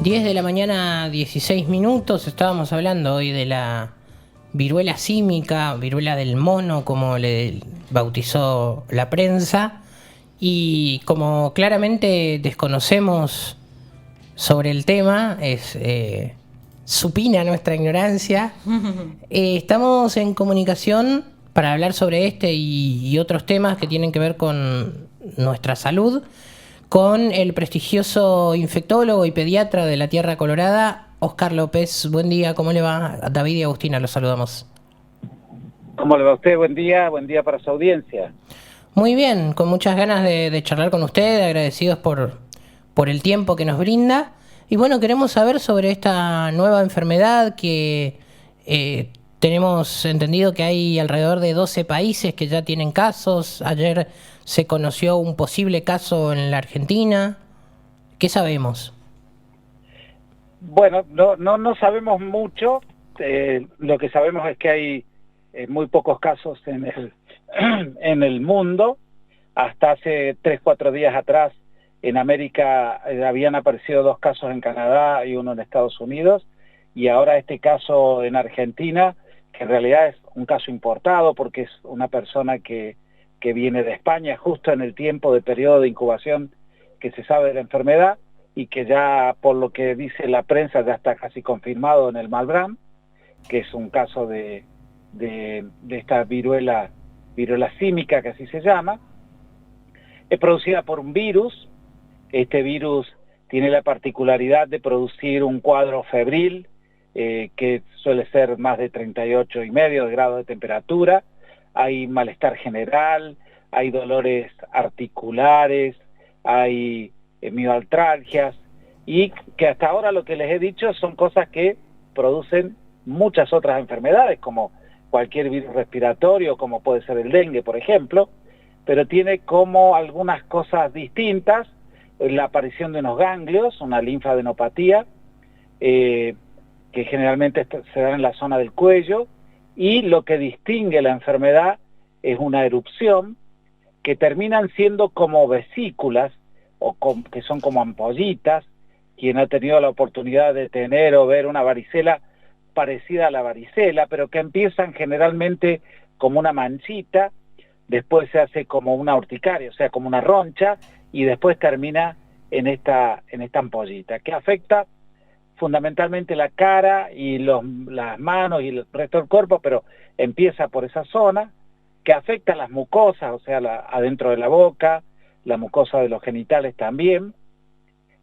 10 de la mañana, 16 minutos. Estábamos hablando hoy de la viruela símica, viruela del mono, como le bautizó la prensa. Y como claramente desconocemos sobre el tema, es supina nuestra ignorancia, estamos en comunicación para hablar sobre este y otros temas que tienen que ver con nuestra salud, con el prestigioso infectólogo y pediatra de la Tierra Colorada, Oscar López. Buen día, ¿cómo le va? David y Agustina, los saludamos. ¿Cómo le va a usted? Buen día para su audiencia. Muy bien, con muchas ganas de charlar con usted, agradecidos por el tiempo que nos brinda. Y bueno, queremos saber sobre esta nueva enfermedad que tenemos entendido que hay alrededor de 12 países que ya tienen casos. Ayer se conoció un posible caso en la Argentina. ¿Qué sabemos? Bueno, no sabemos mucho. Lo que sabemos es que hay muy pocos casos en el mundo. Hasta hace 3-4 días atrás en América habían aparecido 2 casos en Canadá y uno en Estados Unidos, y ahora este caso en Argentina, que en realidad es un caso importado porque es una persona que viene de España justo en el tiempo de periodo de incubación que se sabe de la enfermedad, y que ya, por lo que dice la prensa, ya está casi confirmado en el Malbrán, que es un caso de esta viruela símica, que así se llama. Es producida por un virus. Este virus tiene la particularidad de producir un cuadro febril, que suele ser más de 38,5 grados de temperatura. Hay malestar general, hay dolores articulares, hay mioalgias, y que hasta ahora lo que les he dicho son cosas que producen muchas otras enfermedades, como cualquier virus respiratorio, como puede ser el dengue, por ejemplo, pero tiene como algunas cosas distintas: la aparición de unos ganglios, una linfadenopatía, que generalmente se da en la zona del cuello, y lo que distingue la enfermedad es una erupción que terminan siendo como vesículas, que son como ampollitas. Quien ha tenido la oportunidad de tener o ver una varicela parecida a la varicela, pero que empiezan generalmente como una manchita, después se hace como una urticaria, o sea, como una roncha, y después termina en esta ampollita, que afecta fundamentalmente la cara y las manos y el resto del cuerpo, pero empieza por esa zona, que afecta a las mucosas, o sea, adentro de la boca, la mucosa de los genitales también,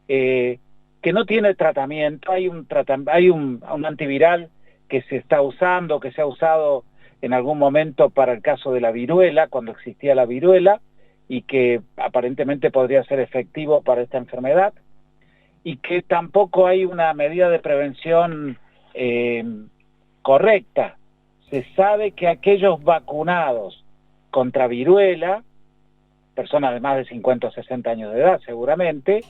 que no tiene tratamiento. Hay un antiviral que se está usando, que se ha usado en algún momento para el caso de la viruela, cuando existía la viruela, y que aparentemente podría ser efectivo para esta enfermedad, y que tampoco hay una medida de prevención correcta. Se sabe que aquellos vacunados contra viruela, personas de más de 50 o 60 años de edad seguramente,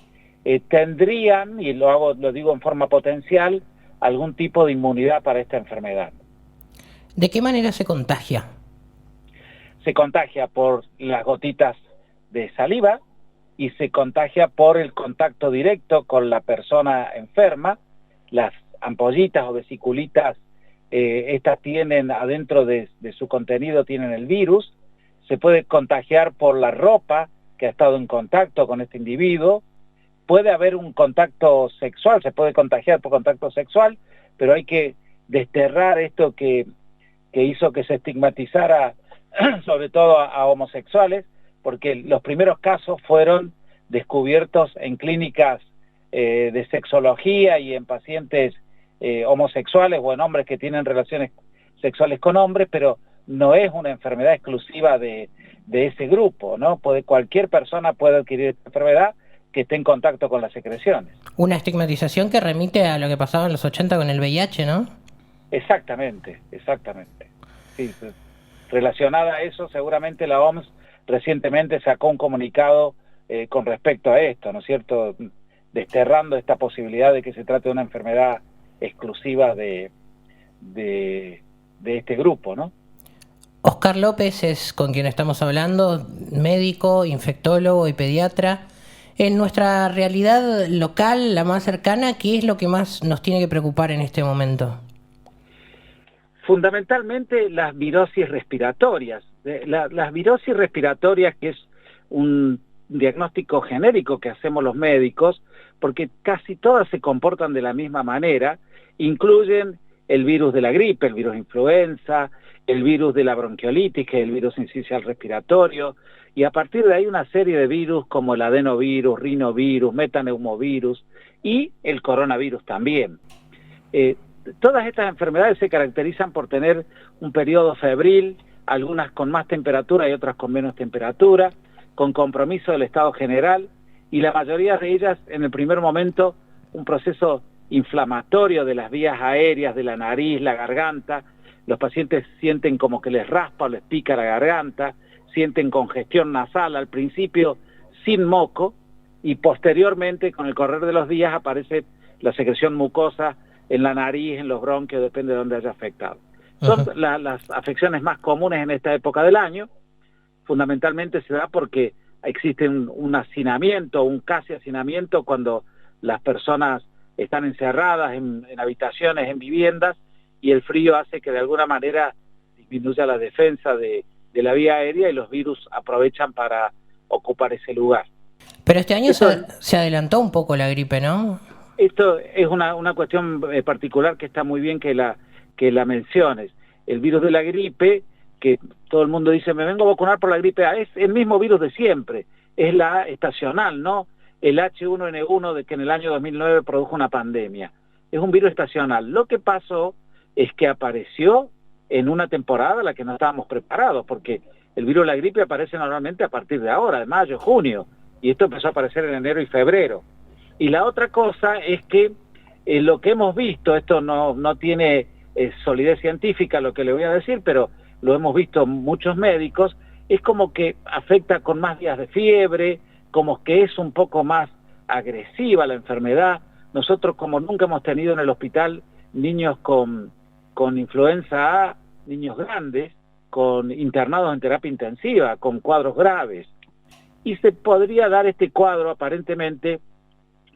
tendrían, y lo digo en forma potencial, algún tipo de inmunidad para esta enfermedad. ¿De qué manera se contagia? Se contagia por las gotitas de saliva, y se contagia por el contacto directo con la persona enferma. Las ampollitas o vesiculitas, estas tienen adentro de su contenido, tienen el virus. Se puede contagiar por la ropa que ha estado en contacto con este individuo. Puede haber un contacto sexual, se puede contagiar por contacto sexual, pero hay que desterrar esto que hizo que se estigmatizara sobre todo a homosexuales, porque los primeros casos fueron descubiertos en clínicas de sexología y en pacientes homosexuales o en hombres que tienen relaciones sexuales con hombres, pero no es una enfermedad exclusiva de ese grupo, ¿no? Cualquier persona puede adquirir esta enfermedad que esté en contacto con las secreciones. Una estigmatización que remite a lo que pasaba en los 80 con el VIH, ¿no? Exactamente. Sí, relacionada a eso, seguramente la OMS recientemente sacó un comunicado con respecto a esto, ¿no es cierto?, desterrando esta posibilidad de que se trate de una enfermedad exclusiva de este grupo, ¿no? Oscar López es con quien estamos hablando, médico, infectólogo y pediatra. En nuestra realidad local, la más cercana, ¿qué es lo que más nos tiene que preocupar en este momento? Fundamentalmente las virosis respiratorias. Las virosis respiratorias, que es un diagnóstico genérico que hacemos los médicos, porque casi todas se comportan de la misma manera, incluyen el virus de la gripe, el virus influenza, el virus de la bronquiolitis, que es el virus sincicial respiratorio, y a partir de ahí una serie de virus como el adenovirus, rinovirus, metaneumovirus y el coronavirus también. Todas estas enfermedades se caracterizan por tener un periodo febril, algunas con más temperatura y otras con menos temperatura, con compromiso del estado general, y la mayoría de ellas en el primer momento un proceso inflamatorio de las vías aéreas, de la nariz, la garganta. Los pacientes sienten como que les raspa o les pica la garganta, sienten congestión nasal al principio sin moco, y posteriormente con el correr de los días aparece la secreción mucosa en la nariz, en los bronquios, depende de dónde haya afectado. Son las afecciones más comunes en esta época del año. Fundamentalmente se da porque existe un hacinamiento, un casi hacinamiento, cuando las personas están encerradas en habitaciones, en viviendas, y el frío hace que de alguna manera disminuya la defensa de la vía aérea y los virus aprovechan para ocupar ese lugar. Pero este año se adelantó un poco la gripe, ¿no? Esto es una cuestión particular que está muy bien que la menciones. El virus de la gripe, que todo el mundo dice, me vengo a vacunar por la gripe A, es el mismo virus de siempre, es la estacional, ¿no? El H1N1 de que en el año 2009 produjo una pandemia. Es un virus estacional. Lo que pasó es que apareció en una temporada a la que no estábamos preparados, porque el virus de la gripe aparece normalmente a partir de ahora, de mayo, junio, y esto empezó a aparecer en enero y febrero. Y la otra cosa es que lo que hemos visto, esto no tiene solidez científica lo que le voy a decir, pero lo hemos visto muchos médicos, es como que afecta con más días de fiebre, como que es un poco más agresiva la enfermedad. Nosotros, como nunca hemos tenido en el hospital niños con influenza A, niños grandes, con internados en terapia intensiva, con cuadros graves. Y se podría dar este cuadro aparentemente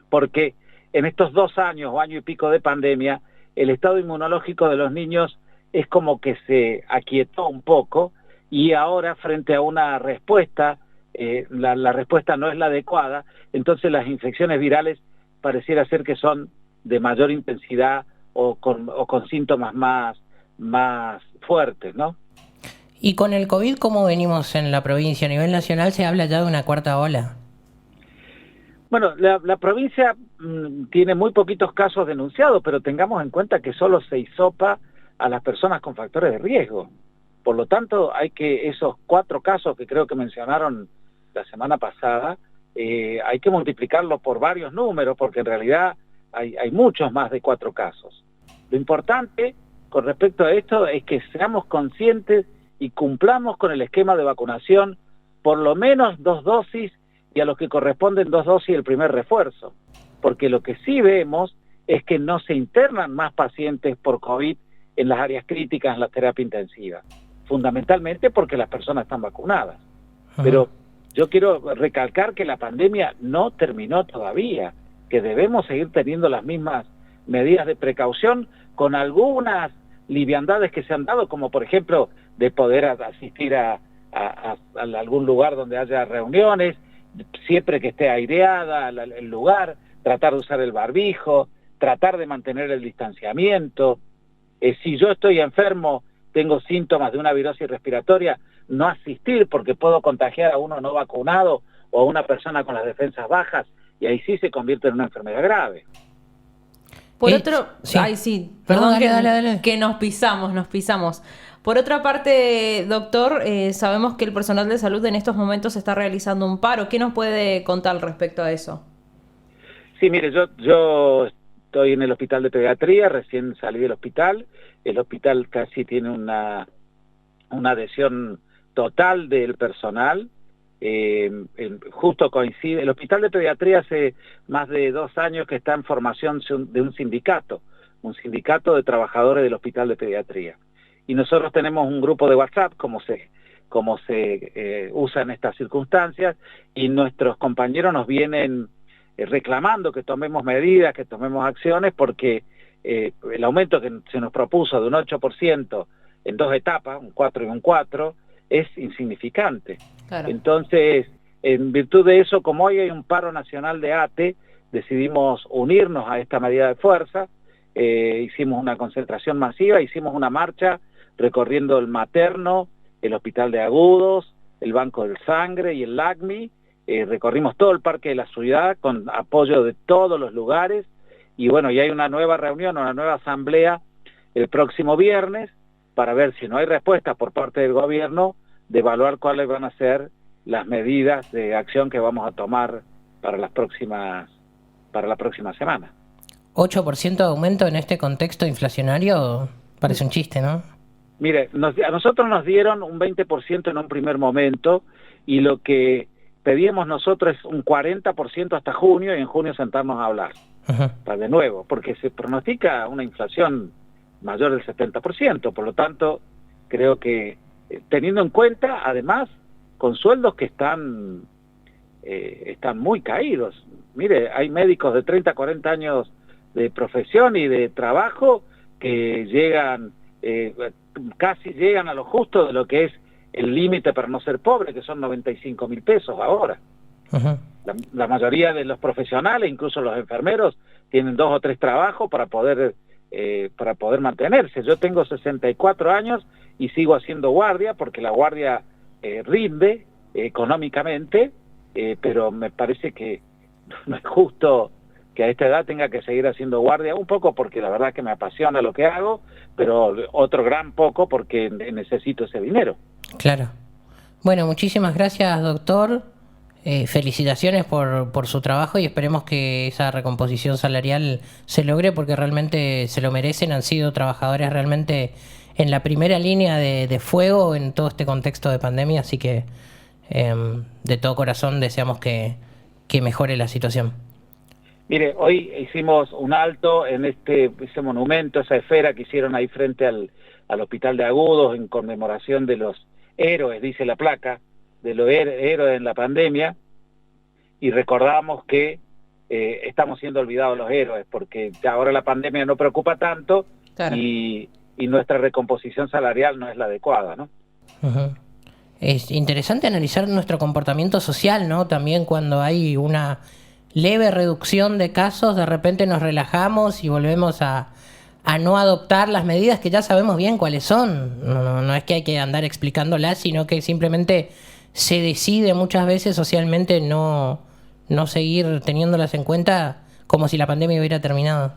porque en estos 2 años o año y pico de pandemia, el estado inmunológico de los niños es como que se aquietó un poco, y ahora frente a una respuesta, la respuesta no es la adecuada, entonces las infecciones virales pareciera ser que son de mayor intensidad o con síntomas más fuertes, ¿no? ¿Y con el COVID cómo venimos en la provincia? A nivel nacional se habla ya de una cuarta ola. Bueno, la provincia tiene muy poquitos casos denunciados, pero tengamos en cuenta que solo se hisopa a las personas con factores de riesgo. Por lo tanto, hay que esos 4 casos que creo que mencionaron la semana pasada, hay que multiplicarlo por varios números, porque en realidad hay muchos más de 4 casos. Lo importante con respecto a esto es que seamos conscientes y cumplamos con el esquema de vacunación, por lo menos 2 dosis, y a los que corresponden 2 dosis el primer refuerzo, porque lo que sí vemos es que no se internan más pacientes por COVID en las áreas críticas, en la terapia intensiva, fundamentalmente porque las personas están vacunadas. Pero yo quiero recalcar que la pandemia no terminó todavía, que debemos seguir teniendo las mismas medidas de precaución, con algunas liviandades que se han dado, como por ejemplo de poder asistir a algún lugar donde haya reuniones, siempre que esté aireada el lugar, tratar de usar el barbijo, tratar de mantener el distanciamiento. Si yo estoy enfermo, tengo síntomas de una virosis respiratoria, no asistir porque puedo contagiar a uno no vacunado o a una persona con las defensas bajas, y ahí sí se convierte en una enfermedad grave. Por otro, sí. Ay, sí, perdón, no, dale. Que nos pisamos. Por otra parte, doctor, sabemos que el personal de salud en estos momentos está realizando un paro. ¿Qué nos puede contar respecto a eso? Sí, mire, yo estoy en el hospital de pediatría, recién salí del hospital. El hospital casi tiene una adhesión total del personal. Justo coincide, el hospital de pediatría hace más de 2 años que está en formación de un sindicato de trabajadores del hospital de pediatría. Y nosotros tenemos un grupo de WhatsApp, como se como se usa en estas circunstancias, y nuestros compañeros nos vienen reclamando que tomemos medidas, que tomemos acciones, porque el aumento que se nos propuso de un 8% en 2 etapas, un 4 y un 4, es insignificante. Claro. Entonces, en virtud de eso, como hoy hay un paro nacional de ATE, decidimos unirnos a esta medida de fuerza. Hicimos una concentración masiva, hicimos una marcha recorriendo el materno, el hospital de Agudos, el Banco del Sangre y el LACMI. Recorrimos todo el Parque de la Ciudad con apoyo de todos los lugares, y bueno, y hay una nueva reunión, una nueva asamblea el próximo viernes para ver, si no hay respuesta por parte del gobierno, de evaluar cuáles van a ser las medidas de acción que vamos a tomar para la próxima semana. 8% de aumento en este contexto inflacionario parece un chiste, ¿no? Mire, a nosotros nos dieron un 20% en un primer momento, y lo que pedíamos nosotros es un 40% hasta junio, y en junio sentarnos a hablar. Para de nuevo, porque se pronostica una inflación mayor del 70%, por lo tanto, creo que teniendo en cuenta, además, con sueldos que están muy caídos. Mire, hay médicos de 30, 40 años de profesión y de trabajo que llegan, casi llegan a lo justo de lo que es el límite para no ser pobre, que son 95.000 pesos ahora. La mayoría de los profesionales, incluso los enfermeros, tienen 2 o 3 trabajos para poder mantenerse. Yo tengo 64 años y sigo haciendo guardia, porque la guardia rinde económicamente, pero me parece que no es justo que a esta edad tenga que seguir haciendo guardia, un poco porque la verdad que me apasiona lo que hago, pero otro gran poco porque necesito ese dinero. Claro. Bueno, muchísimas gracias, doctor. Felicitaciones por su trabajo, y esperemos que esa recomposición salarial se logre, porque realmente se lo merecen. Han sido trabajadores realmente en la primera línea de fuego en todo este contexto de pandemia, así que de todo corazón deseamos que mejore la situación. Mire, hoy hicimos un alto en ese monumento, esa esfera que hicieron ahí frente al hospital de Agudos, en conmemoración de los héroes, dice la placa, de los héroes en la pandemia, y recordamos que estamos siendo olvidados los héroes, porque ahora la pandemia no preocupa tanto. Claro. y nuestra recomposición salarial no es la adecuada, ¿no? Es interesante analizar nuestro comportamiento social, ¿no? También cuando hay una leve reducción de casos, de repente nos relajamos y volvemos a no adoptar las medidas que ya sabemos bien cuáles son. No es que hay que andar explicándolas, sino que simplemente se decide muchas veces socialmente no seguir teniéndolas en cuenta, como si la pandemia hubiera terminado.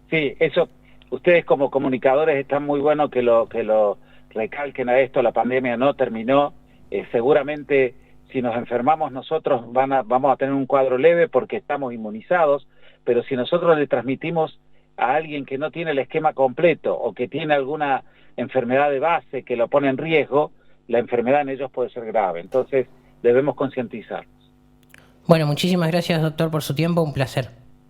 Sí, eso, ustedes como comunicadores están muy buenos que lo recalquen a esto. La pandemia no terminó. Seguramente si nos enfermamos nosotros vamos a tener un cuadro leve porque estamos inmunizados, pero si nosotros le transmitimos a alguien que no tiene el esquema completo o que tiene alguna enfermedad de base que lo pone en riesgo, la enfermedad en ellos puede ser grave. Entonces debemos concientizarnos. Bueno, muchísimas gracias, doctor, por su tiempo. Un placer.